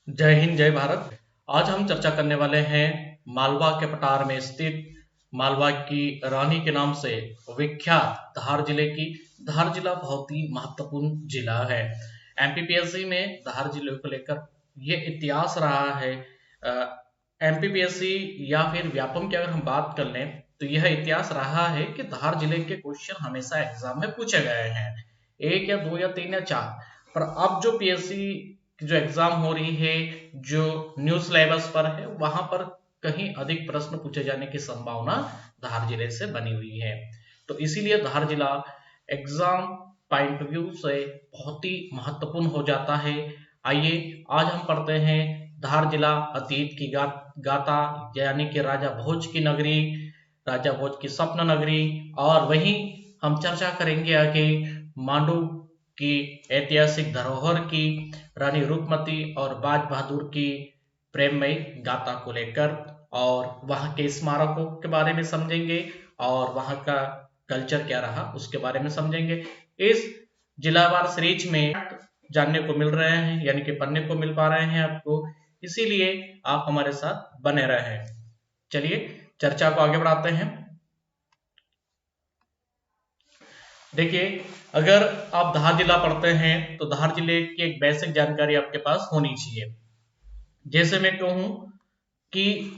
जय हिंद जय भारत। आज हम चर्चा करने वाले हैं मालवा के पठार में स्थित मालवा की रानी के नाम से विख्यात धार जिले की। धार जिला बहुत ही महत्वपूर्ण जिला है। एमपीपीएससी में धार जिले को लेकर ये इतिहास रहा है। एमपीपीएससी या फिर व्यापम की अगर हम बात कर लें तो यह इतिहास रहा है कि धार जिले के क्वेश्चन हमेशा एग्जाम में पूछे गए हैं, एक या दो या तीन या चार। पर अब जो पीएससी की जो एग्जाम हो रही है, जो न्यू सिलेबस पर है, वहां पर कहीं अधिक प्रश्न पूछे जाने की संभावना धार जिले से बनी हुई है। तो इसीलिए धार जिला एग्जाम पॉइंट व्यू से बहुत ही महत्वपूर्ण हो जाता है। आइए आज हम पढ़ते हैं धार जिला अतीत की गाथा, यानी कि राजा भोज की नगरी, राजा भोज की स्वप्न नगरी। और वहीं हम चर्चा करेंगे आगे मांडू की ऐतिहासिक धरोहर की, रानी रूपमती और बाज बहादुर की प्रेममयी गाथा को लेकर, और वहां के स्मारकों के बारे में समझेंगे और वहां का कल्चर क्या रहा उसके बारे में समझेंगे। इस जिलावार सीरीज में जानने को मिल रहे हैं, यानी कि पढ़ने को मिल पा रहे हैं आपको, इसीलिए आप हमारे साथ बने रहे। चलिए चर्चा को आगे बढ़ाते हैं। देखिए, अगर आप धार जिला पढ़ते हैं तो धार जिले की एक बेसिक जानकारी आपके पास होनी चाहिए। जैसे मैं कहूं कि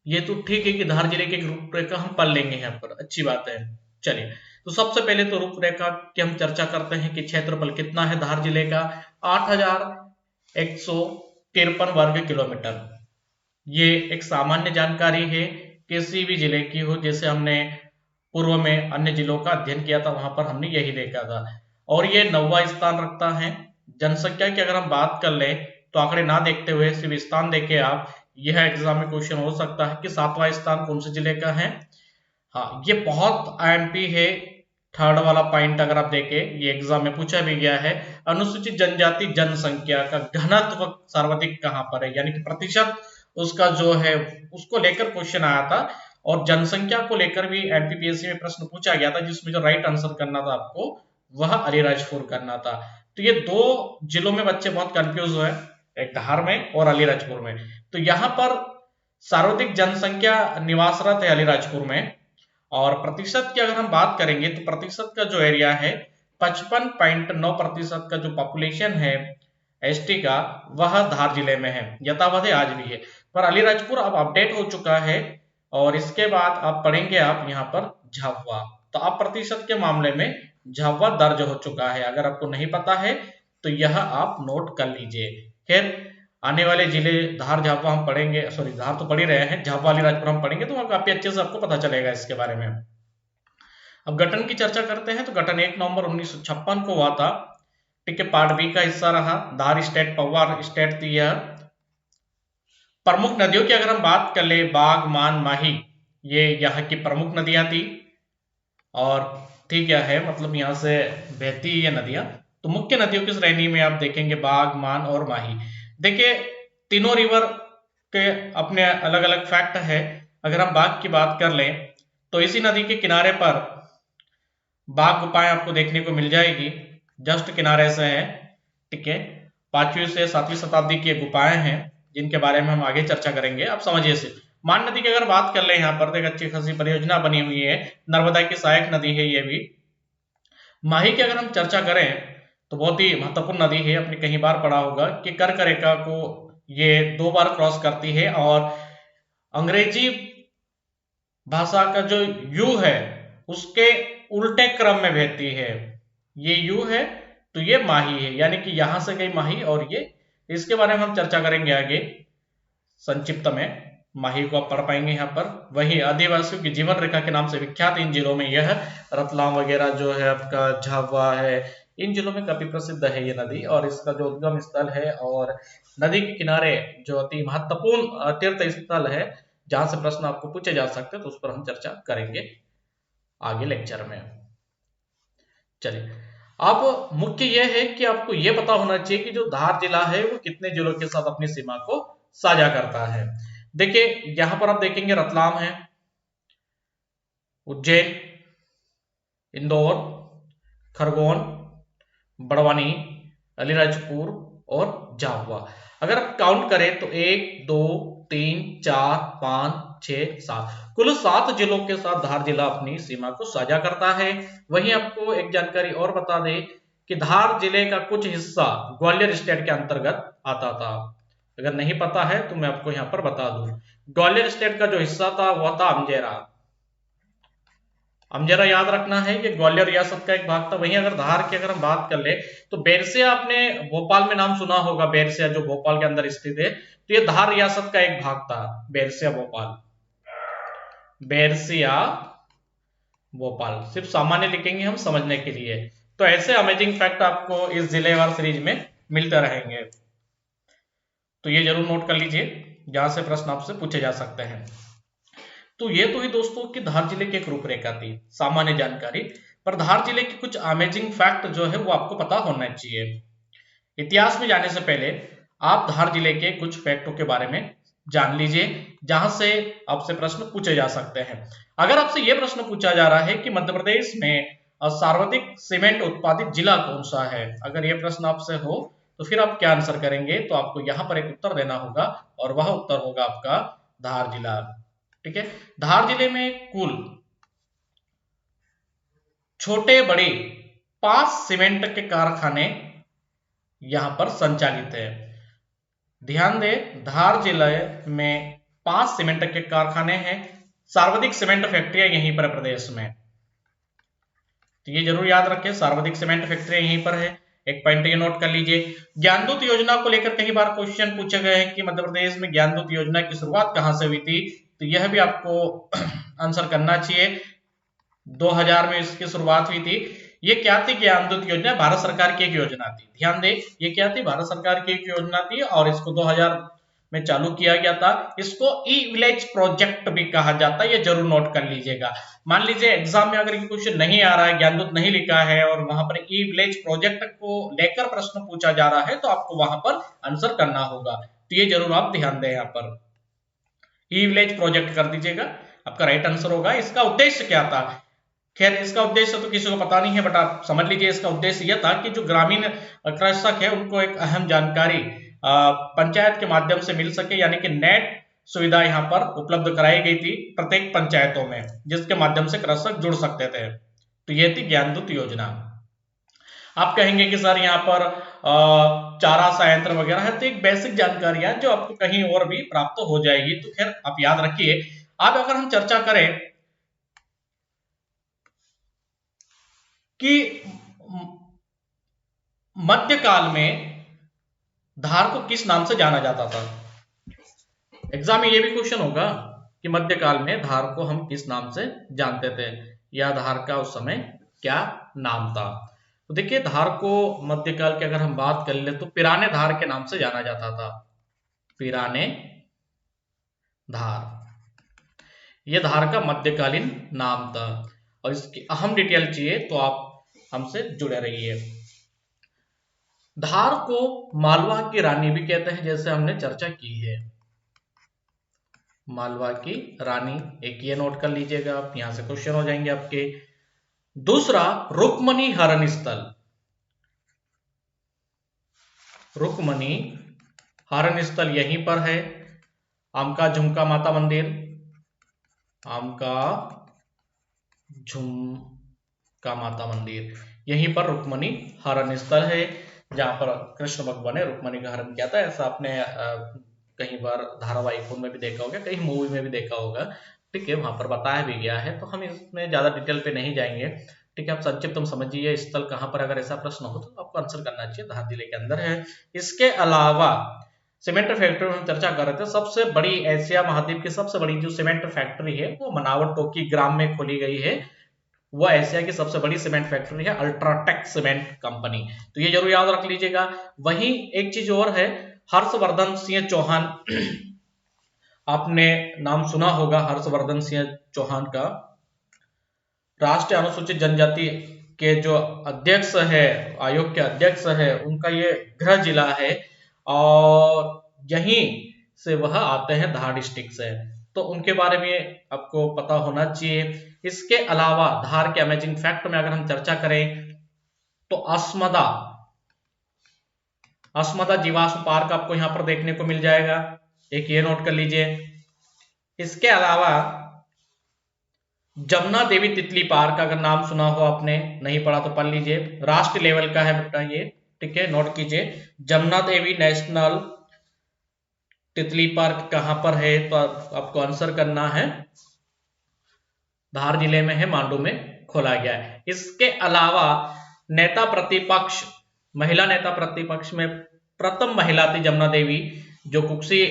ये तो ठीक है कि धार जिले की रूपरेखा हम पढ़ लेंगे यहाँ पर, अच्छी बात है। चलिए, तो सबसे पहले तो रूपरेखा की हम चर्चा करते हैं कि क्षेत्रफल कितना है धार जिले का। 8,153 वर्ग किलोमीटर। ये एक सामान्य जानकारी है, किसी भी जिले की हो। जैसे हमने पूर्व में अन्य जिलों का अध्ययन किया था, वहां पर हमने यही देखा था। और ये 9वां स्थान रखता है। जनसंख्या की अगर हम बात कर लें तो आंकड़े ना देखते हुए सिर्फ स्थान देखे आप, यह एग्जाम में क्वेश्चन हो सकता है कि 7वां स्थान कौन से जिले का है। हाँ, ये बहुत आईएमपी है। थर्ड वाला पॉइंट अगर आप देखें, ये एग्जाम में पूछा भी गया है। अनुसूचित जनजाति जनसंख्या का घनत्व सर्वाधिक कहां पर है, यानी कि प्रतिशत उसका जो है, उसको लेकर क्वेश्चन आया था। और जनसंख्या को लेकर भी एमपीपीएससी में प्रश्न पूछा गया था, जिसमें जो राइट आंसर करना था आपको, वह अलीराजपुर करना था। तो ये दो जिलों में बच्चे बहुत कंफ्यूज हुए, एक धार में और अलीराजपुर में। तो यहाँ पर सर्वाधिक जनसंख्या निवासरत है अलीराजपुर में। और प्रतिशत की अगर हम बात करेंगे तो प्रतिशत का जो एरिया है, 55.9% का जो पॉपुलेशन है एसटी का, वह धार जिले में है। यथावत है, आज भी है। पर अलीराजपुर अब अपडेट हो चुका है। और इसके बाद आप पढ़ेंगे आप यहाँ पर झाबुआ। तो अब प्रतिशत के मामले में झाबुआ दर्ज हो चुका है। अगर आपको नहीं पता है तो यह आप नोट कर लीजिए। खैर, आने वाले जिले धार झाबुआ हम पढ़ेंगे, सॉरी धार तो पढ़ ही रहे हैं, झाबुआ अलीराजपुर हम पढ़ेंगे, तो काफी अच्छे से आपको पता चलेगा इसके बारे में। अब गठन की चर्चा करते हैं तो गठन 1 नवंबर 1956 को हुआ था। ठीक है, पार्ट बी का हिस्सा रहा। धार स्टेट पवार स्टेट थी यह। प्रमुख नदियों की अगर हम बात कर ले, बाघ, मान, माही, ये यहाँ की प्रमुख नदियां थी। और ठीक क्या है, मतलब यहाँ से बहती ये नदियां। तो मुख्य नदियों की श्रेणी में आप देखेंगे बाघ, मान और माही। देखिए, तीनों रिवर के अपने अलग अलग फैक्ट है। अगर हम बाघ की बात कर लें तो इसी नदी के किनारे पर बाघ गुफाएं आपको देखने को मिल जाएगी, जस्ट किनारे से है। ठीक है, 5वीं से 7वीं शताब्दी की गुफाएं हैं, जिनके बारे में हम आगे चर्चा करेंगे। आप समझिए सिर्फ मान नदी की अगर बात कर ले, यहाँ पर एक अच्छी खासी परियोजना बनी हुई है, नर्मदा की सहायक नदी है ये भी। माही की अगर हम चर्चा करें तो बहुत ही महत्वपूर्ण नदी है। आपने कहीं बार पढ़ा होगा कि कर्क रेखा को ये 2 बार क्रॉस करती है, और अंग्रेजी भाषा का जो यू है उसके उल्टे क्रम में बहती है। ये यू है तो ये माही है, यानी कि यहां से गई माही। और ये, इसके बारे में हम चर्चा करेंगे आगे संक्षिप्त में। माही को आप पढ़ पाएंगे यहाँ पर। वही आदिवासियों की जीवन रेखा के नाम से विख्यात इन जिलों में यह रतलाम वगैरह जो है, आपका झाबुआ है, इन जिलों में काफी प्रसिद्ध है ये नदी। और इसका जो उद्गम स्थल है और नदी के किनारे जो अति महत्वपूर्ण तीर्थ स्थल है, जहां से प्रश्न आपको पूछे जा सकते हैं, तो उस पर हम चर्चा करेंगे आगे लेक्चर में। चलिए, अब मुख्य यह है कि आपको यह पता होना चाहिए कि जो धार जिला है वो कितने जिलों के साथ अपनी सीमा को साझा करता है। देखिए, यहां पर आप देखेंगे रतलाम है, उज्जैन, इंदौर, खरगोन, बड़वानी, अलीराजपुर और झाबुआ। अगर आप काउंट करें तो 1 2 3 4 5 6 7 कुल 7 जिलों के साथ धार जिला अपनी सीमा को साझा करता है। वहीं आपको एक जानकारी और बता दें कि धार जिले का कुछ हिस्सा ग्वालियर स्टेट के अंतर्गत आता था। अगर नहीं पता है तो मैं आपको यहाँ पर बता दूं, ग्वालियर स्टेट का जो हिस्सा था वह था अमजेरा। अमजेरा याद रखना है कि ग्वालियर रियासत का एक भाग था। वहीं अगर धार की अगर हम बात कर ले तो बैरसिया, आपने भोपाल में नाम सुना होगा, बैरसिया जो भोपाल के अंदर स्थित है, तो ये धार रियासत का एक भाग था, बैरसिया भोपाल। बैरसिया भोपाल सिर्फ सामान्य लिखेंगे हम समझने के लिए। तो ऐसे अमेजिंग फैक्ट आपको इस जिलेवार सीरीज में मिलते रहेंगे, तो ये जरूर नोट कर लीजिए, जहां से प्रश्न आपसे पूछे जा सकते हैं। तो ये तो ही दोस्तों कि धार जिले की एक रूपरेखा थी, सामान्य जानकारी। पर धार जिले की कुछ अमेजिंग फैक्ट जो है वो आपको पता होना चाहिए। इतिहास में जाने से पहले आप धार जिले के कुछ फैक्टों के बारे में जान लीजिए, जहां से आपसे प्रश्न पूछे जा सकते हैं। अगर आपसे यह प्रश्न पूछा जा रहा है कि मध्य प्रदेश में सर्वाधिक सीमेंट उत्पादित जिला कौन सा है, अगर यह प्रश्न आपसे हो तो फिर आप क्या आंसर करेंगे, तो आपको यहाँ पर एक उत्तर देना होगा और वह उत्तर होगा आपका धार जिला। ठीक है, धार जिले में कुल छोटे बड़े 5 सीमेंट के कारखाने यहां पर संचालित है। ध्यान दें, धार जिले में 5 सीमेंट के कारखाने हैं, सर्वाधिक सीमेंट फैक्ट्रियां यहीं पर प्रदेश में। तो ये जरूर याद रखें, सर्वाधिक सीमेंट फैक्ट्रियां यहीं पर है। एक पॉइंट ये नोट कर लीजिए। ज्ञानदूत योजना को लेकर कई बार क्वेश्चन पूछे गए हैं कि मध्य प्रदेश में ज्ञानदूत योजना की शुरुआत कहां से हुई थी, तो यह भी आपको आंसर करना चाहिए। 2000 में इसकी शुरुआत हुई थी। ये क्या थी ज्ञानदूत योजना? भारत सरकार की एक योजना थी। ध्यान दें, ये क्या थी? भारत सरकार की एक योजना थी और इसको 2000 में चालू किया गया था। इसको ई विलेज प्रोजेक्ट भी कहा जाता है, ये जरूर नोट कर लीजिएगा। मान लीजिए एग्जाम में अगर ये क्वेश्चन नहीं आ रहा है, ज्ञानदूत नहीं लिखा है और वहां पर ई विलेज प्रोजेक्ट को लेकर प्रश्न पूछा जा रहा है, तो आपको वहां पर आंसर करना होगा। तो ये जरूर आप ध्यान दें, यहाँ पर ई विलेज प्रोजेक्ट कर दीजिएगा, आपका राइट आंसर होगा। इसका उद्देश्य क्या था? खैर, इसका उद्देश्य तो किसी को पता नहीं है, बट आप समझ लीजिए इसका उद्देश्य यह था कि जो ग्रामीण कृषक है उनको एक अहम जानकारी पंचायत के माध्यम से मिल सके, यानी कि नेट सुविधा यहाँ पर उपलब्ध कराई गई थी प्रत्येक पंचायतों में, जिसके माध्यम से कृषक जुड़ सकते थे। तो यह थी ज्ञानदूत योजना। आप कहेंगे कि सर यहाँ पर चारा संयंत्र वगैरह है, तो एक बेसिक जानकारी है जो आपको कहीं और भी प्राप्त हो जाएगी। तो खैर आप याद रखिए। अब अगर हम चर्चा करें कि मध्यकाल में धार को किस नाम से जाना जाता था। एग्जाम में ये भी क्वेश्चन होगा कि मध्यकाल में धार को हम किस नाम से जानते थे, या धार का उस समय क्या नाम था। तो देखिए, धार को मध्यकाल की अगर हम बात कर ले तो पिराने धार के नाम से जाना जाता था। पिराने धार, यह धार का मध्यकालीन नाम था। और इसकी अहम डिटेल चाहिए तो आप हमसे जुड़े रहिए। धार को मालवा की रानी भी कहते हैं, जैसे हमने चर्चा की है। मालवा की रानी, एक ये नोट कर लीजिएगा आप, यहां से क्वेश्चन हो जाएंगे आपके। दूसरा, रुक्मणी हरण स्थल। रुक्मणी हरण स्थल यहीं पर है। आमका झुमका माता मंदिर, आमका झुमका माता मंदिर, यहीं पर रुक्मणी हरण स्थल है, जहां पर कृष्ण भगवान ने रुक्मणी का हरण किया था। ऐसा आपने कई बार धारावाहिकों में भी देखा होगा, कई मूवी में भी देखा होगा। ठीक है, वहां पर बताया भी गया है, तो हम इसमें ज्यादा डिटेल पे नहीं जाएंगे। ठीक है, आप संक्षिप्त तुम समझिए स्थल कहां पर, अगर ऐसा प्रश्न हो तो आपको आंसर करना चाहिए, धार जिले के अंदर है। इसके अलावा सीमेंट फैक्ट्री में हम चर्चा कर रहे थे, सबसे बड़ी एशिया महाद्वीप की सबसे बड़ी जो सीमेंट फैक्ट्री है वो मनावर टोकी ग्राम में खोली गई है। वो एशिया की सबसे बड़ी सीमेंट फैक्ट्री है, अल्ट्राटेक सीमेंट कंपनी। तो ये जरूर याद रख लीजिएगा। वहीं एक चीज और है, हर्षवर्धन सिंह चौहान, आपने नाम सुना होगा हर्षवर्धन सिंह चौहान का। राष्ट्रीय अनुसूचित जनजाति के जो अध्यक्ष है, आयोग के अध्यक्ष है, उनका ये गृह जिला है और यहीं से वह आते हैं, धार डिस्ट्रिक्ट से। तो उनके बारे में आपको पता होना चाहिए। इसके अलावा धार के अमेजिंग फैक्ट में अगर हम चर्चा करें तो अस्मदा, अस्मदा जीवाश्म पार्क आपको यहाँ पर देखने को मिल जाएगा, एक ये नोट कर लीजिए। इसके अलावा जमुना देवी तितली पार्क, अगर नाम सुना हो आपने, नहीं पढ़ा तो पढ़ लीजिए, राष्ट्रीय लेवल का है बेटा ये, ठीक है, नोट कीजिए। जमुना देवी नेशनल तितली पार्क कहां पर है, तो आपको आंसर करना है, धार जिले में है, मांडू में खोला गया है। इसके अलावा नेता प्रतिपक्ष, महिला नेता प्रतिपक्ष में प्रथम महिला थी जमुना देवी, जो कुक्सी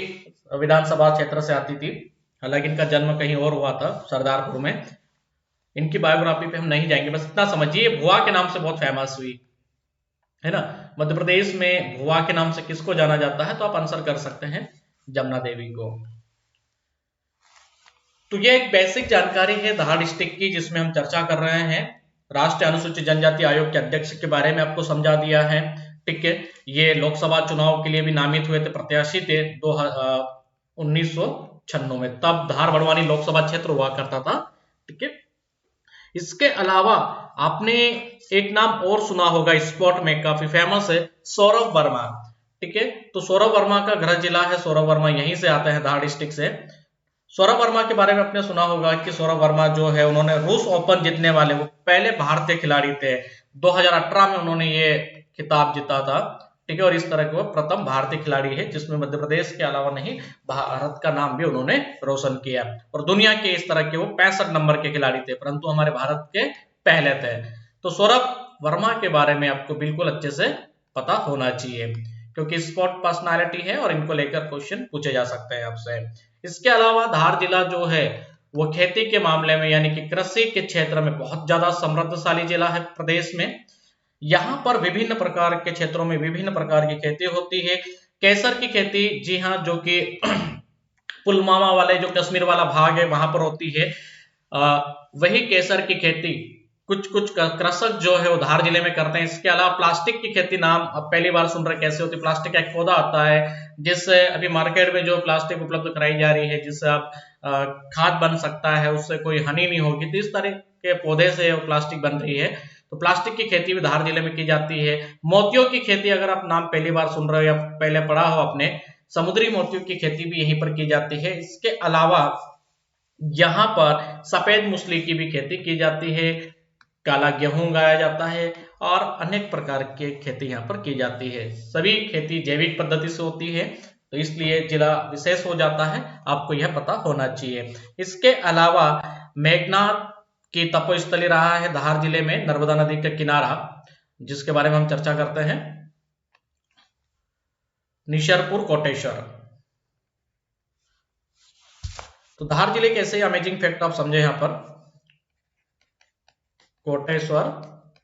विधानसभा क्षेत्र से आती थी, हालांकि इनका जन्म कहीं और हुआ था, सरदारपुर में। इनकी बायोग्राफी पे हम नहीं जाएंगे, बस इतना समझिए भुआ के नाम से बहुत फेमस हुई है ना। मध्य प्रदेश में भुआ के नाम से किसको जाना जाता है, तो आप आंसर कर सकते हैं जमुना देवी को। तो ये एक बेसिक जानकारी है धार डिस्ट्रिक्ट की, जिसमें हम चर्चा कर रहे हैं। राष्ट्रीय अनुसूचित जनजाति आयोग के अध्यक्ष के बारे में आपको समझा दिया है, ठीक है। ये लोकसभा चुनाव के लिए भी नामित हुए थे, प्रत्याशी थे 1996 में, तब धार बड़वानी लोकसभा क्षेत्र हुआ करता था, ठीक है। इसके अलावा आपने एक नाम और सुना होगा, स्पोर्ट में काफी फेमस है, सौरभ वर्मा, ठीक है। तो सौरभ वर्मा का गृह जिला है, सौरभ वर्मा यहीं से आते हैं, धार डिस्ट्रिक्ट से। सौरभ वर्मा के बारे में आपने सुना होगा कि सौरभ वर्मा जो है, उन्होंने रूस ओपन जीतने वाले वो पहले भारतीय खिलाड़ी थे। 2018 में उन्होंने ये खिताब जीता था, ठीक है। और इस तरह के वो प्रथम भारतीय खिलाड़ी है जिसमें मध्य प्रदेश के अलावा नहीं, भारत का नाम भी उन्होंने रोशन किया। और दुनिया के इस तरह के वो 65 नंबर के खिलाड़ी थे, परंतु हमारे भारत के पहले थे। तो सौरभ वर्मा के बारे में आपको बिल्कुल अच्छे से पता होना चाहिए, क्योंकि स्पोर्ट पर्सनालिटी है और इनको लेकर क्वेश्चन पूछे जा सकते हैं आपसे। इसके अलावा धार जिला जो है वो खेती के मामले में, यानी कि कृषि के क्षेत्र में बहुत ज्यादा समृद्धशाली जिला है प्रदेश में। यहाँ पर विभिन्न प्रकार के क्षेत्रों में विभिन्न प्रकार की खेती होती है। केसर की खेती, जी हाँ, जो कि पुलवामा वाले जो कश्मीर वाला भाग है वहां पर होती है, वही केसर की खेती कुछ कुछ कृषक जो है वो धार जिले में करते हैं। इसके अलावा प्लास्टिक की खेती, नाम अब पहली बार सुन रहे, कैसे होती है। प्लास्टिक का एक पौधा आता है जिससे अभी मार्केट में जो प्लास्टिक उपलब्ध कराई जा रही है, जिससे आप खाद बन सकता है, उससे कोई हानि नहीं होगी, तो इस तरह के पौधे से प्लास्टिक बन रही है। तो प्लास्टिक की खेती भी धार जिले में की जाती है। मोतियों की खेती, अगर आप नाम पहली बार सुन रहे हो या पहले पढ़ा हो आपने, समुद्री मोतियों की खेती भी यहीं पर की जाती है। इसके अलावा यहाँ पर सफेद मूसली की भी खेती की जाती है, काला गेहूं उगाया जाता है और अनेक प्रकार की खेती यहाँ पर की जाती है। सभी खेती जैविक पद्धति से होती है, तो इसलिए जिला विशेष हो जाता है, आपको यह पता होना चाहिए। इसके अलावा मेघनाथ की तपोस्थली रहा है धार जिले में, नर्मदा नदी का किनारा, जिसके बारे में हम चर्चा करते हैं, निशरपुर कोटेश्वर। तो धार जिले के ऐसे अमेजिंग फैक्ट आप समझे यहाँ पर। कोटेश्वर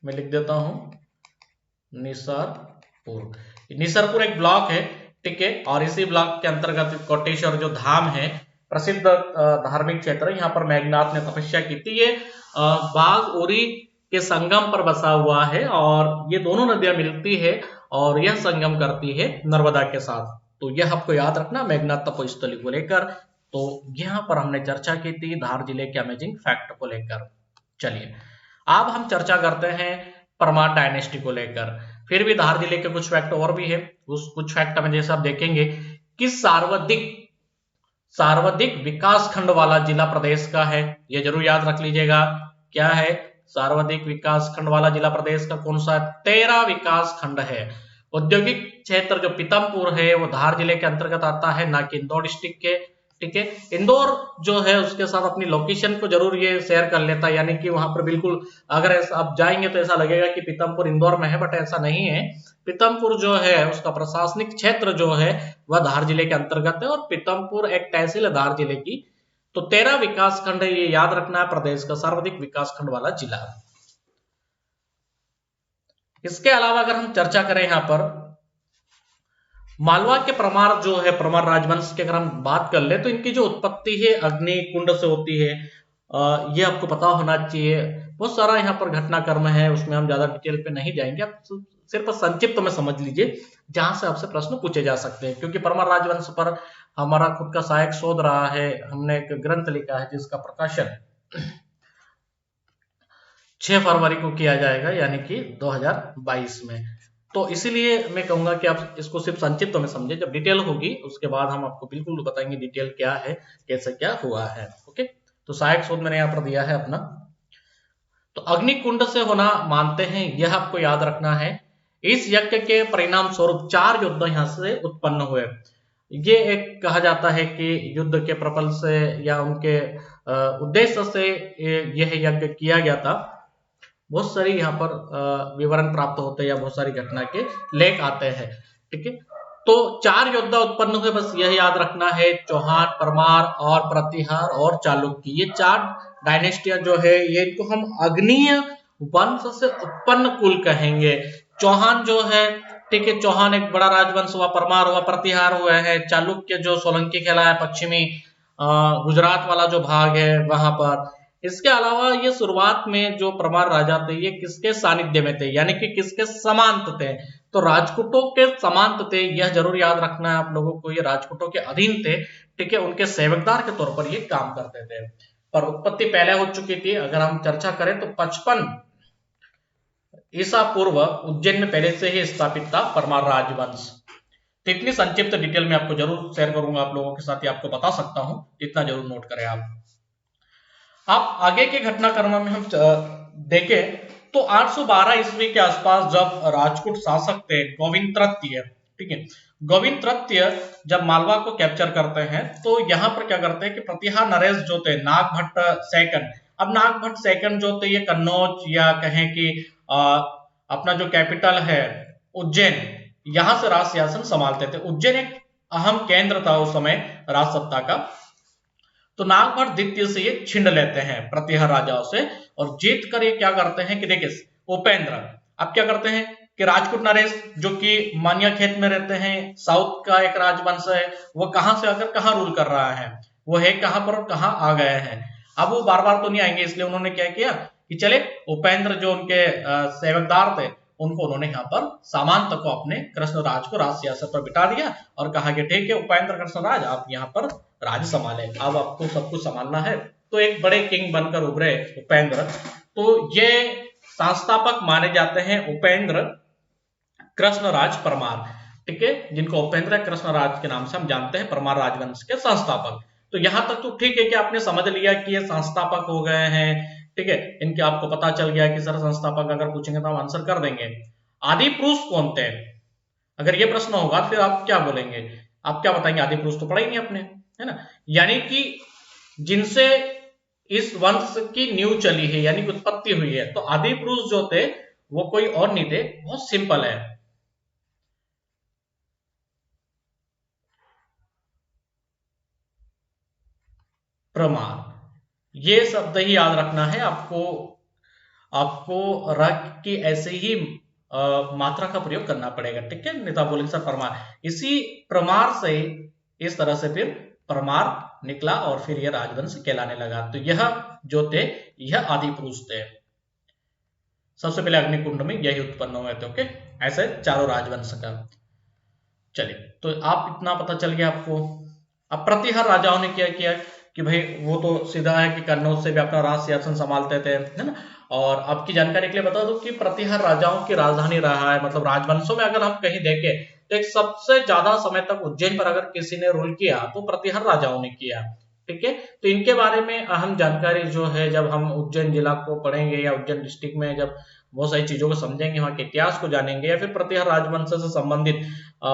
मैं लिख देता हूं, निसरपुर। निसरपुर एक ब्लॉक है, ठीक है, और इसी ब्लॉक के अंतर्गत कोटेश्वर जो धाम है, प्रसिद्ध धार्मिक क्षेत्र, यहाँ पर मेघनाथ ने तपस्या की थी। ये बाघ उरी के संगम पर बसा हुआ है और ये दोनों नदियां मिलती है और यह संगम करती है नर्मदा के साथ। तो यह आपको याद रखना मेघनाथ तपोस्थली को लेकर। तो यहाँ पर हमने चर्चा की थी धार जिले के अमेजिंग फैक्ट को लेकर। चलिए अब हम चर्चा करते हैं परमार डायनेस्टी को लेकर। फिर भी धार जिले के कुछ फैक्ट और भी है, उस कुछ फैक्ट में जैसे आप देखेंगे कि सर्वाधिक विकास खंड वाला जिला प्रदेश का है, ये जरूर याद रख लीजिएगा। क्या है सर्वाधिक विकास खंड वाला जिला प्रदेश का? कौन सा? 13 विकास खंड है। औद्योगिक क्षेत्र जो पीतमपुर है वो धार जिले के अंतर्गत आता है, ना कि इंदौर डिस्ट्रिक्ट के, ठीक है। इंदौर जो है उसके साथ अपनी लोकेशन को जरूर ये शेयर कर लेता है, यानी कि वहां पर बिल्कुल अगर आप जाएंगे तो ऐसा लगेगा कि पीतमपुर इंदौर में है, बट ऐसा नहीं है। पीतमपुर जो है उसका प्रशासनिक क्षेत्र जो है वह धार जिले के अंतर्गत है और पीतमपुर एक तहसील है धार जिले की। तो 13 विकास खंड है, ये याद रखना है, प्रदेश का सर्वाधिक विकास खंड वाला जिला। इसके अलावा अगर हम चर्चा करें यहाँ पर मालवा के परमार जो है, परमार राजवंश की अगर हम बात कर ले तो इनकी जो उत्पत्ति है अग्नि कुंड से होती है, ये आपको पता होना चाहिए। बहुत सारा यहाँ पर घटनाक्रम है, उसमें हम ज्यादा डिटेल पे नहीं जाएंगे, आप सिर्फ संक्षिप्त में समझ लीजिए जहां से आपसे प्रश्न पूछे जा सकते हैं। क्योंकि परमार राजवंश पर हमारा खुद का सहायक शोध रहा है, हमने एक ग्रंथ लिखा है जिसका प्रकाशन 6 फरवरी को किया जाएगा, यानी कि 2022 में। तो इसीलिए मैं कहूंगा कि आप इसको सिर्फ संक्षिप्त में समझे, जब डिटेल होगी उसके बाद हम आपको बिल्कुल बताएंगे डिटेल क्या है, कैसे क्या हुआ है। ओके, तो सहायक शोध मैंने यहाँ पर दिया है अपना। तो अग्निकुंड से होना मानते हैं, यह आपको याद रखना है। इस यज्ञ के परिणाम स्वरूप 4 युद्ध यहाँ से उत्पन्न हुए। ये एक कहा जाता है कि युद्ध के प्रबल से या उनके उद्देश्य से यह यज्ञ किया गया था। बहुत सारी यहाँ पर विवरण प्राप्त होते हैं या बहुत सारी घटना के लेख आते हैं। ठीक है, तो 4 योद्धा उत्पन्न हुए, बस यह याद रखना है, चौहान, परमार और प्रतिहार और चालुक्य। ये 4 डायनेस्टियां जो है ये इनको हम अग्निय वंश से उत्पन्न कुल कहेंगे। चौहान जो है, ठीक है, चौहान एक बड़ा राजवंश हुआ, परमार हुआ, प्रतिहार हुआ है, चालुक्य जो सोलंकी कहलाया पश्चिमी गुजरात वाला जो भाग है वहां पर। इसके अलावा ये शुरुआत में जो परमार राजा थे ये किसके सानिध्य में थे, यानी कि किसके समांत थे, तो राजपूतों के समांत थे। यह जरूर याद रखना है आप लोगों को, ये राजपूतों के अधीन थे। ठीक है, उनके सेवकदार के तौर पर ये काम करते थे, पर उत्पत्ति पहले हो चुकी थी। अगर हम चर्चा करें तो 55 ईसा पूर्व उज्जैन में पहले से ही स्थापित था परमार राजवंश। तो इतनी संक्षिप्त डिटेल में आपको जरूर शेयर करूंगा आप लोगों के साथ, ही आपको बता सकता हूं, इतना जरूर नोट करें आप आगे के घटनाक्रम में हम देखें तो 812 ईस्वी के आसपास जब राजपूत शासक थे गोविंद तृतीय, ठीक है, गोविंद तृतीय जब मालवा को कैप्चर करते हैं तो यहाँ पर क्या करते हैं कि प्रतिहार नरेश जो थे नागभट्ट सेकंड, अब नागभट्ट सेकंड जो थे ये कन्नौज या कहें कि अपना जो कैपिटल है उज्जैन, यहां से राज शासन संभालते थे। उज्जैन एक अहम केंद्र था उस समय राज सत्ता का। तो नागभट्ट द्वितीय से ये छिंड लेते हैं प्रतिहार राजाओं से और जीत कर ये क्या करते हैं कि देखिए उपेंद्र अब क्या करते हैं कि राजपूत नरेश जो कि मानिया खेत में रहते हैं, साउथ का एक राजवंश है, वो कहां से आकर कहां रूल कर रहा है, वो है कहां पर कहां आ गए हैं। अब वो बार बार तो नहीं आएंगे, इसलिए उन्होंने क्या किया कि चले उपेंद्र जो उनके सेवकदार थे उनको उन्होंने यहाँ पर सामंत को अपने कृष्णराज को राज सियासत पर बिठा दिया और कहा कि ठीक है उपेंद्र कृष्णराज आप यहाँ पर राज संभाले, अब आपको सब कुछ संभालना है। तो एक बड़े किंग बनकर उभरे उपेंद्र। तो ये संस्थापक माने जाते हैं उपेंद्र कृष्णराज परमार, ठीक है, जिनको उपेंद्र कृष्णराज के नाम से हम जानते हैं, परमार राजवंश के संस्थापक। तो यहां तक तो ठीक है कि आपने समझ लिया कि ये संस्थापक हो गए हैं, ठीक है, इनके आपको पता चल गया कि सर संस्थापक अगर पूछेंगे तो हम आंसर कर देंगे। आदि पुरुष कौन थे, अगर ये प्रश्न होगा फिर आप क्या बोलेंगे, आप क्या बताएंगे, आदि पुरुष तो पढ़ा ही नहीं आपने, है ना, यानी कि जिनसे इस वंश की नींव चली है यानी कि उत्पत्ति हुई है। तो आदि पुरुष जो थे वो कोई और नहीं थे, बहुत सिंपल है, प्रमाण। ये शब्द ही याद रखना है आपको, आपको रक की ऐसे ही मात्रा का प्रयोग करना पड़ेगा, ठीक है, नेता बोलेंगे सर परमार, इसी प्रमार से इस तरह से फिर परमार निकला और फिर यह राजवंश कहलाने लगा। तो यह जो थे यह आदि पुरुष थे, सबसे पहले अग्निकुंड में यही उत्पन्न हुए थे। ओके, ऐसे चारों राजवंश का। चलिए, तो आप इतना पता चल गया आपको। अब प्रतिहार राजाओं ने क्या किया कि भाई वो तो सीधा है कि कन्नौज से भी अपना राज सिंहासन संभालते थे, है ना। और आपकी जानकारी के लिए बता दूं कि प्रतिहार राजाओं की राजधानी रहा है, मतलब राजवंशों में अगर हम कहीं देखें तो एक सबसे ज्यादा समय तक उज्जैन पर अगर किसी ने रूल किया तो प्रतिहार राजाओं ने किया, ठीक है। तो इनके बारे में अहम जानकारी जो है जब हम उज्जैन जिला को पढ़ेंगे या उज्जैन डिस्ट्रिक्ट में जब बहुत सारी चीजों को समझेंगे, वहां के इतिहास को जानेंगे या फिर प्रतिहार राजवंश से संबंधित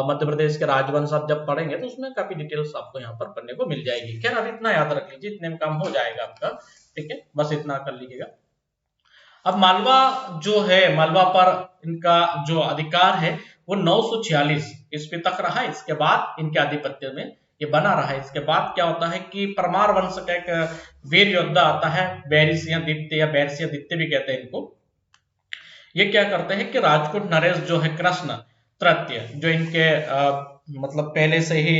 मध्य प्रदेश के राजवंश आप जब पढ़ेंगे तो उसमें काफी डिटेल्स आपको यहाँ पर पढ़ने को मिल जाएगी। खैर अब इतना याद रख लीजिए, इतने में काम हो जाएगा आपका, ठीक है, बस इतना कर लीजिएगा। अब मालवा जो है, मालवा पर इनका जो अधिकार है वो 946 ईस्वी तक रहा। इसके बाद इनके आधिपत्य में ये बना रहा है। इसके बाद क्या होता है कि परमार वंश का एक वीर योद्धा आता है, बैरसिंहादित्य या बैरसिंहादित्य भी कहते हैं इनको। ये क्या करते हैं कि राजपूत नरेश जो है कृष्ण तृतीय जो इनके मतलब पहले से ही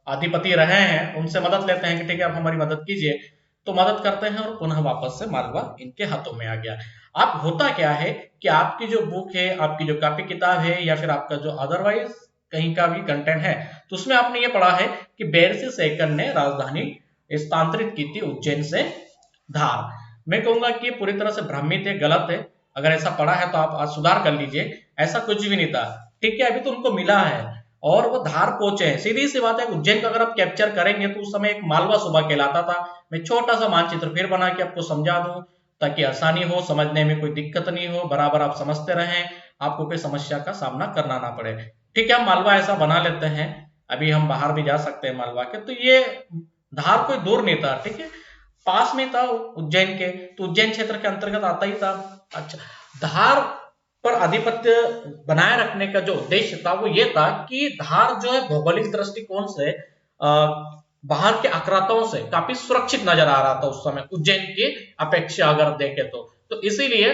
अधिपति रहे हैं, उनसे मदद लेते हैं कि ठीक है आप हमारी मदद कीजिए। तो मदद करते हैं और पुनः वापस से मालवा इनके हाथों में आ गया। अब होता क्या है कि आपकी जो बुक है, आपकी जो कॉपी किताब है या फिर आपका जो अदरवाइज कहीं का भी कंटेंट है तो उसमें आपने ये पढ़ा है कि बैरसी सेकंड ने राजधानी स्थानांतरित की थी उज्जैन से धार। मैं कहूंगा कि पूरी तरह से भ्रमित है, गलत है। अगर ऐसा पड़ा है तो आप आज सुधार कर लीजिए, ऐसा कुछ भी नहीं था। ठीक है, अभी तो उनको मिला है और वो धार पहुंचे हैं। सीधी सी बात है, उज्जैन का अगर आप कैप्चर करेंगे तो उस समय एक मालवा सूबा कहलाता था। मैं छोटा सा मानचित्र फिर बना के आपको समझा दूं ताकि आसानी हो, समझने में कोई दिक्कत नहीं हो, बराबर आप समझते रहें, आपको कोई समस्या का सामना करना ना पड़े। ठीक है, हम मालवा ऐसा बना लेते हैं, अभी हम बाहर भी जा सकते हैं मालवा के। तो ये धार कोई दूर नहीं था, ठीक है, पास में था उज्जैन के, तो उज्जैन क्षेत्र के अंतर्गत आता ही था। अच्छा, धार पर आधिपत्य बनाए रखने का जो उद्देश्य था वो ये था कि धार जो है भौगोलिक दृष्टिकोण से बाहर के आक्रांताओं से काफी सुरक्षित नजर आ रहा था उस समय उज्जैन की अपेक्षा अगर देखें तो इसीलिए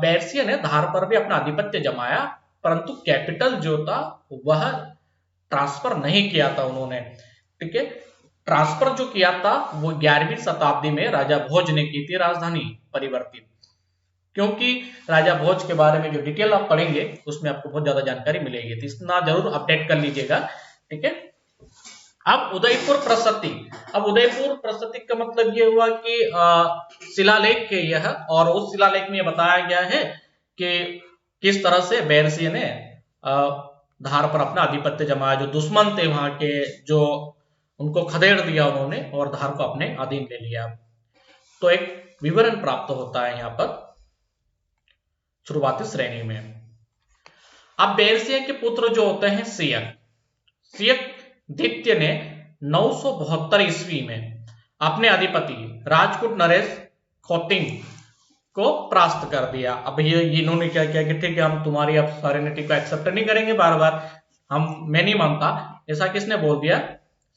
बैरसिया ने धार पर भी अपना आधिपत्य जमाया, परंतु कैपिटल जो था वह ट्रांसफर नहीं किया था उन्होंने। ठीक है, ट्रांसफर जो किया था वो 11वीं शताब्दी में राजा भोज ने की थी, राजधानी परिवर्तित। क्योंकि राजा भोज के बारे में जो डिटेल आप पढ़ेंगे उसमें आपको बहुत ज्यादा जानकारी मिलेगी, तो इतना जरूर अपडेट कर लीजिएगा। ठीक है, अब उदयपुर प्रशस्ति। अब उदयपुर प्रशस्ति का मतलब ये हुआ कि शिलालेख के यह, और उस शिलालेख में यह बताया गया है कि किस तरह से बैरसिया ने धार पर अपना आधिपत्य जमाया। जो दुश्मन थे वहां के, जो उनको खदेड़ दिया उन्होंने और धार को अपने अधीन ले लिया। तो एक विवरण प्राप्त होता है यहाँ पर शुरुआती श्रेणी में। अब बैरसिया के पुत्र जो होते हैं सियक द्वितीय ने 972 ईस्वी में अपने अधिपति राजपूत नरेश खोतिंग को परास्त कर दिया। अब ये इन्होंने क्या किया कि ठीक है, हम तुम्हारी अब सॉरेनिटी को एक्सेप्ट नहीं करेंगे, बार बार मैं नहीं मानता, ऐसा किसने बोल दिया?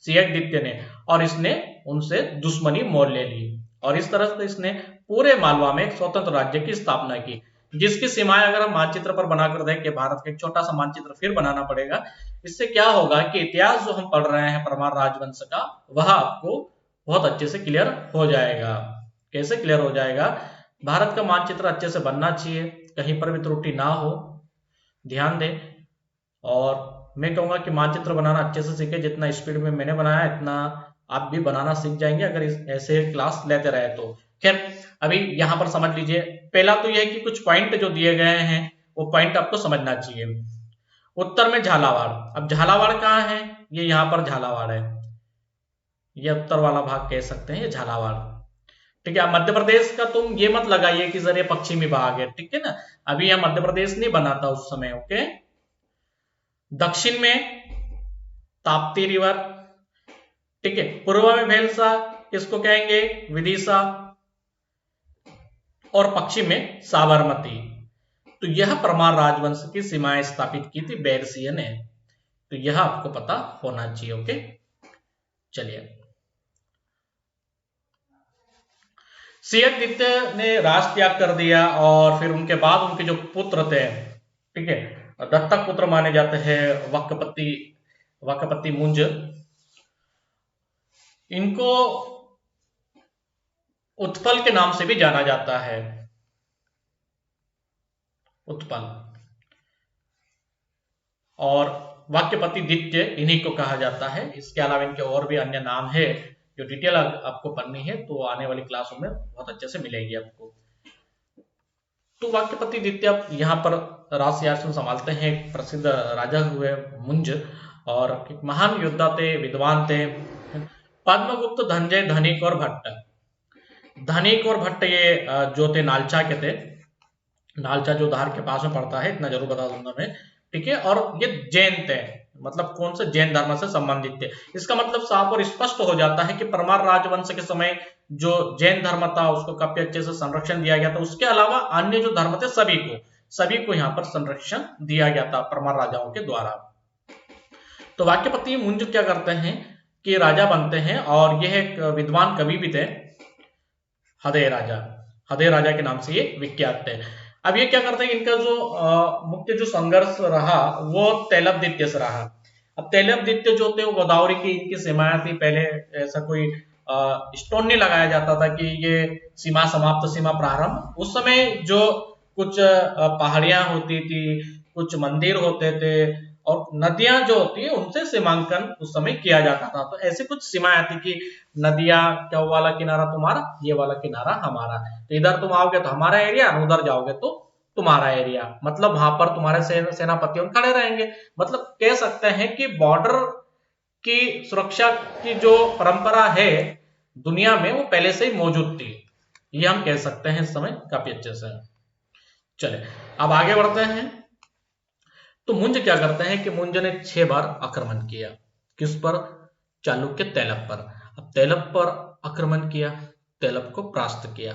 सियक द्वितीय ने, और इसने उनसे दुश्मनी मोल ले ली और इस तरह से इसने पूरे मालवा में एक स्वतंत्र राज्य की स्थापना की, जिसकी सीमाएं अगर हम मानचित्र पर बनाकर देखें, भारत का एक छोटा सा मानचित्र फिर बनाना पड़ेगा। इससे क्या होगा कि इतिहास जो हम पढ़ रहे हैं परमार राजवंश का, वह आपको बहुत अच्छे से क्लियर हो जाएगा। कैसे क्लियर हो जाएगा? भारत का मानचित्र अच्छे से बनना चाहिए, कहीं पर भी त्रुटि ना हो, ध्यान दें। और मैं कहूंगा कि मानचित्र बनाना अच्छे से सीखे, जितना स्पीड में मैंने बनाया इतना आप भी बनाना सीख जाएंगे अगर ऐसे क्लास लेते रहे तो। खैर, अभी यहां पर समझ लीजिए, पहला तो यह है कि कुछ पॉइंट जो दिए गए हैं वो पॉइंट आपको समझना चाहिए। उत्तर में झालावाड़। अब झालावाड़ कहाँ है? ये यहाँ पर झालावाड़ है, ये उत्तर वाला भाग कह सकते हैं, ये झालावाड़। ठीक है, मध्य प्रदेश का तुम ये मत लगाइए कि सर ये पश्चिमी भाग है, ठीक है ना, अभी यह मध्य प्रदेश नहीं बना था उस समय। ओके, दक्षिण में ताप्ती रिवर, ठीक है, पूर्व में भेलसा, किसको कहेंगे? विदिशा, और पश्चिम में साबरमती। तो यह परमार राजवंश की सीमाएं स्थापित की थी बैरसिया ने, तो यह आपको पता होना चाहिए। ओके, चलिए, सियक द्वितीय ने राज त्याग कर दिया और फिर उनके बाद उनके जो पुत्र थे, ठीक है, दत्तक पुत्र माने जाते हैं वक्कपति मुंज, इनको उत्पल के नाम से भी जाना जाता है, उत्पल, और वाक्यपति द्वितीय इन्हीं को कहा जाता है। इसके अलावा इनके और भी अन्य नाम है, जो डिटेल आपको पढ़नी है तो आने वाली क्लासों में बहुत अच्छे से मिलेगी आपको। तो वाक्यपति द्वितीय यहाँ पर राज सिंहासन संभालते हैं, एक प्रसिद्ध राजा हुए मुंज, और महान योद्धा थे, विद्वान थे। पद्मगुप्त, धनंजय, धनिक और भट्ट। धनिक और भट्ट ये जो थे नालचा के थे, नालचा जो धार के पास में पड़ता है, इतना जरूर बता दूंगा मैं, ठीक है, और ये जैन थे, मतलब कौन से? जैन धर्म से संबंधित थे। इसका मतलब साफ और स्पष्ट हो जाता है कि परमार राजवंश के समय जो जैन धर्म था उसको काफी अच्छे से संरक्षण दिया गया था। उसके अलावा अन्य जो धर्म थे सभी को यहाँ पर संरक्षण दिया गया था परमार राजाओं के द्वारा। तो वाक्यपति मुंज क्या करते हैं कि राजा बनते हैं, और यह एक विद्वान कवि भी थे, हदय राजा के नाम से ये विख्यात थे। अब ये क्या करते हैं, इनका जो मुख्य जो संघर्ष रहा वो तैलपदित्य से रहा। अब तैलपदित्य जो थे वो गोदावरी की इनकी सीमाएं थी, पहले ऐसा कोई स्टोन नहीं लगाया जाता था कि ये सीमा समाप्त, सीमा प्रारंभ। उस समय जो कुछ पहाड़ियां होती थी, कुछ मंदिर होते थे, और नदियां जो होती है उनसे सीमांकन उस समय किया जाता था। तो ऐसे कुछ सीमाएं थी कि नदियां, क्या वाला किनारा तुम्हारा, ये वाला किनारा हमारा, तो इधर तुम आओगे तो हमारा एरिया, उधर जाओगे तो तुम्हारा एरिया, मतलब वहां पर तुम्हारे सेनापति खड़े रहेंगे। मतलब कह सकते हैं कि बॉर्डर की सुरक्षा की जो परंपरा है दुनिया में वो पहले से ही मौजूद थी, ये हम कह सकते हैं इस समय काफी अच्छे से। चले अब आगे बढ़ते हैं। तो मुंज क्या करते हैं कि मुंज ने 6 बार आक्रमण किया, किस पर, चालुक्य तैलप पर। अब तैलप पर आक्रमण किया, तैलप को परास्त किया।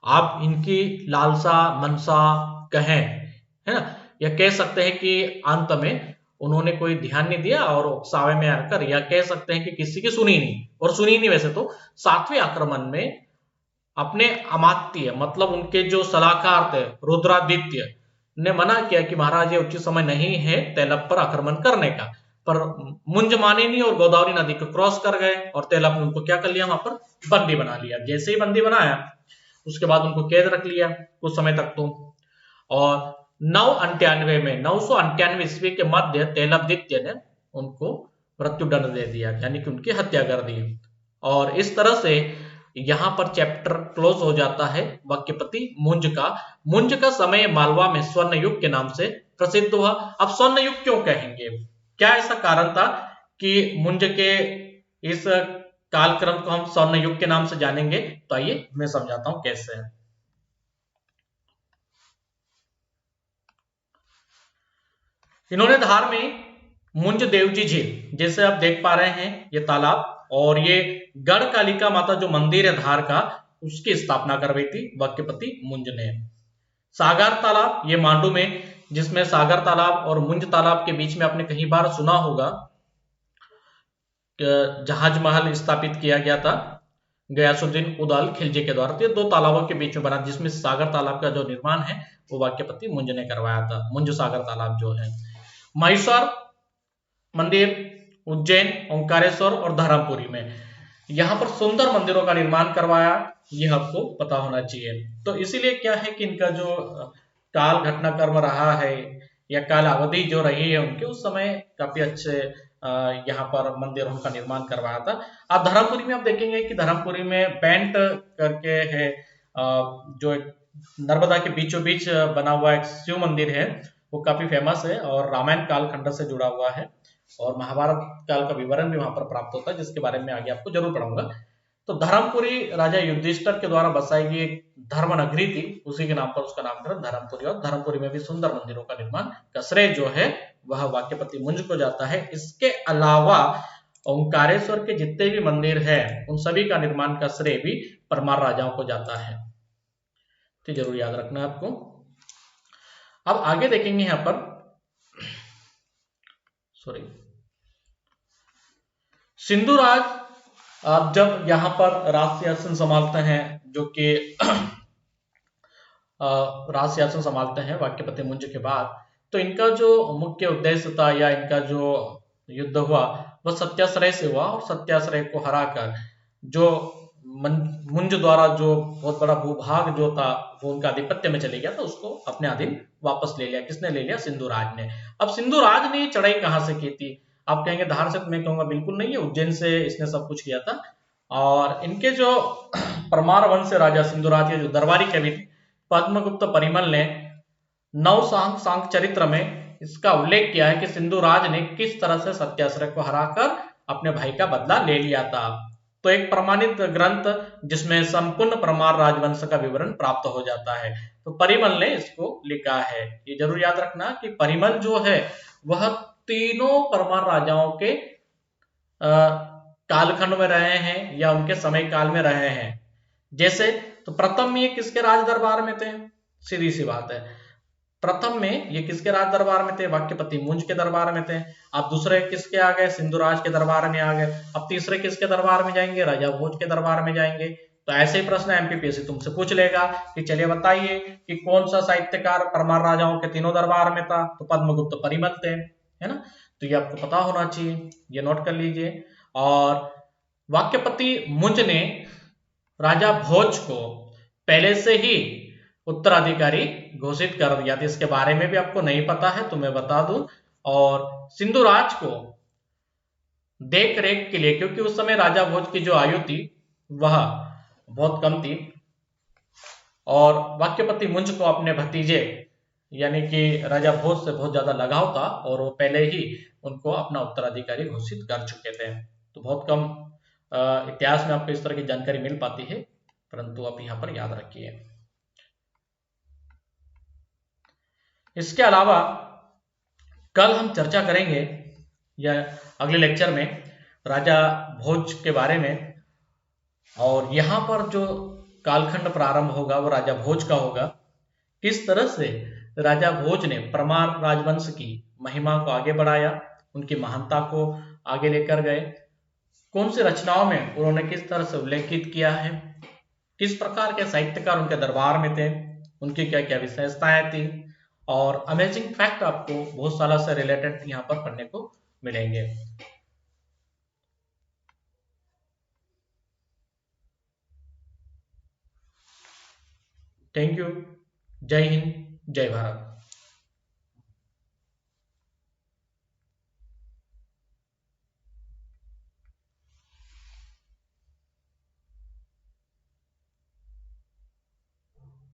आप इनकी लालसा मनसा कहें, है ना, या कह सकते हैं कि अंत में उन्होंने कोई ध्यान नहीं दिया और उकसावे में आकर, या कह सकते हैं कि किसी की सुनी नहीं, और सुनी नहीं वैसे तो 7वें आक्रमण में अपने अमात्य मतलब उनके जो सलाहकार थे रुद्रादित्य ने मना किया कि महाराज ये उचित समय नहीं है तैलप पर आक्रमण करने का, पर मुंज माने नहीं और गोदावरी नदी को क्रॉस कर गए, और तैलप ने उनको क्या कर लिया, वहां पर बंदी बना लिया। जैसे ही बंदी बनाया उसके बाद उनको कैद रख लिया कुछ समय तक तो, और 998 में 998 ईस्वी के मध्य तैलपदित्य ने उनको मृत्युदंड दे दिया, यानी कि उनकी हत्या कर दी। और इस तरह से यहां पर चैप्टर क्लोज हो जाता है वाक्यपति मुंज का। मुंज का समय मालवा में स्वर्ण युग के नाम से प्रसिद्ध हुआ। अब स्वर्ण युग क्यों कहेंगे, क्या ऐसा कारण था कि मुंज के इस कालक्रम को हम स्वर्ण युग के नाम से जानेंगे? तो आइए मैं समझाता हूं कैसे। इन्होंने धार में मुंज देवजी झील, जैसे आप देख पा रहे हैं ये तालाब, और ये गढ़ कालिका माता जो मंदिर है धार का, उसकी स्थापना करवाई थी वाक्यपति मुंज ने। सागर तालाब ये मांडू में, जिसमें सागर तालाब और मुंज तालाब के बीच में आपने कहीं बार सुना होगा जहाज महल स्थापित किया गया था गयासुद्दीन उदल खिलजी के द्वारा। तो ये 2 तालाबों के बीच में बना, जिसमें सागर तालाब का जो निर्माण है वो वाक्यपति मुंज ने करवाया था, मुंज सागर तालाब जो है। महेश्वर मंदिर उज्जैन, ओंकारेश्वर और धर्मपुरी में, यहां पर सुंदर मंदिरों का निर्माण करवाया, ये आपको पता होना चाहिए। तो इसीलिए क्या है कि इनका जो काल घटनाक्रम रहा है या काल अवधि जो रही है उनके, उस समय काफी अच्छे यहाँ पर मंदिरों का निर्माण करवाया था। आप धर्मपुरी में आप देखेंगे कि धर्मपुरी में पेंट करके है, जो नर्मदा के बीचों बीच बना हुआ एक शिव मंदिर है, वो काफी फेमस है और रामायण कालखंड से जुड़ा हुआ है, और महाभारत काल का विवरण भी वहां पर प्राप्त होता है, जिसके बारे में आगे आपको जरूर पढ़ाऊंगा। तो धर्मपुरी राजा युधिष्ठिर के द्वारा बसाई गई एक धर्म नगरी थी, उसी के नाम पर उसका नामकरण धर्मपुरी, और धर्मपुरी में भी सुंदर मंदिरों का निर्माण का श्रेय जो है वह वाक्यपति मुंज को जाता है। इसके अलावा ओंकारेश्वर के जितने भी मंदिर हैं उन सभी का निर्माण का श्रेय भी परमार राजाओं को जाता है, तो जरूर याद रखना है आपको। अब आगे देखेंगे यहां पर, सॉरी, सिंधुराज आप जब यहां पर राज सिंहासन संभालते हैं, जो कि राज सिंहासन संभालते हैं वाक्यपति मुंज के बाद, तो इनका जो मुख्य उद्देश्य था या इनका जो युद्ध हुआ वह सत्याश्रय से हुआ, और सत्याश्रय को हराकर जो मुंज द्वारा जो बहुत बड़ा भूभाग जो था वो उनका आधिपत्य में चले गया, तो उसको अपने अधीन वापस ले लिया। किसने ले लिया? सिंधुराज ने। अब सिंधुराज ने चढ़ाई कहां से की थी? आप कहेंगे धार से, तो मैं कहूंगा बिल्कुल नहीं है, उज्जैन से इसने सब कुछ किया था। और इनके जो परमार वंश राजा सिंधुराज के जो दरबारी कवि थे पद्मगुप्त परिमल ने नवसांग सांग चरित्र में इसका उल्लेख किया है कि सिंधुराज ने किस तरह से सत्याश्रय को हराकर अपने भाई का बदला ले लिया था। तो एक प्रमाणित ग्रंथ जिसमें संपूर्ण परमार राजवंश का विवरण प्राप्त हो जाता है, तो परिमल ने इसको लिखा है। ये जरूर याद रखना कि परिमल जो है वह तीनों परमार राजाओं के कालखंड में रहे हैं या उनके समय काल में रहे हैं। जैसे तो प्रथम में ये किसके राज दरबार में थे? सीधी सी बात है, प्रथम में ये किसके राज दरबार में थे? वाक्यपति मुंज के दरबार में थे। अब दूसरे किसके आ गए? सिंधुराज के दरबार में आ गए। अब तीसरे किसके दरबार में जाएंगे? राजा भोज के दरबार में जाएंगे। तो ऐसे ही प्रश्न एमपीपीएससी तुमसे पूछ लेगा कि चलिए बताइए कि कौन सा साहित्यकार परमार राजाओं के तीनों दरबार में था? तो पद्मगुप्त परिमल थे, है ना। तो ये आपको पता होना चाहिए, ये नोट कर लीजिए। और वाक्यपति मुंज ने राजा भोज को पहले से ही उत्तराधिकारी घोषित कर दिया था। इसके बारे में भी आपको नहीं पता है तो मैं बता दूं। और सिंधु राज को देख रेख के लिए, क्योंकि उस समय राजा भोज की जो आयु थी वह बहुत कम थी, और वाक्यपति मुंज को अपने भतीजे यानी कि राजा भोज से बहुत ज्यादा लगाव था और वो पहले ही उनको अपना उत्तराधिकारी घोषित कर चुके थे। तो बहुत कम इतिहास में आपको इस तरह की जानकारी मिल पाती है, परंतु आप यहाँ पर याद रखिए। इसके अलावा कल हम चर्चा करेंगे या अगले लेक्चर में राजा भोज के बारे में, और यहाँ पर जो कालखंड प्रारंभ होगा वो राजा भोज का होगा। किस तरह से राजा भोज ने परमार राजवंश की महिमा को आगे बढ़ाया, उनकी महानता को आगे लेकर गए, कौन सी रचनाओं में उन्होंने किस तरह से उल्लेखित किया है, किस प्रकार के साहित्यकार उनके दरबार में थे, उनकी क्या क्या विशेषताएं थी, और अमेजिंग फैक्ट आपको बहुत सालों से रिलेटेड यहाँ पर पढ़ने को मिलेंगे। Thank you. जय हिंद, जय भारत।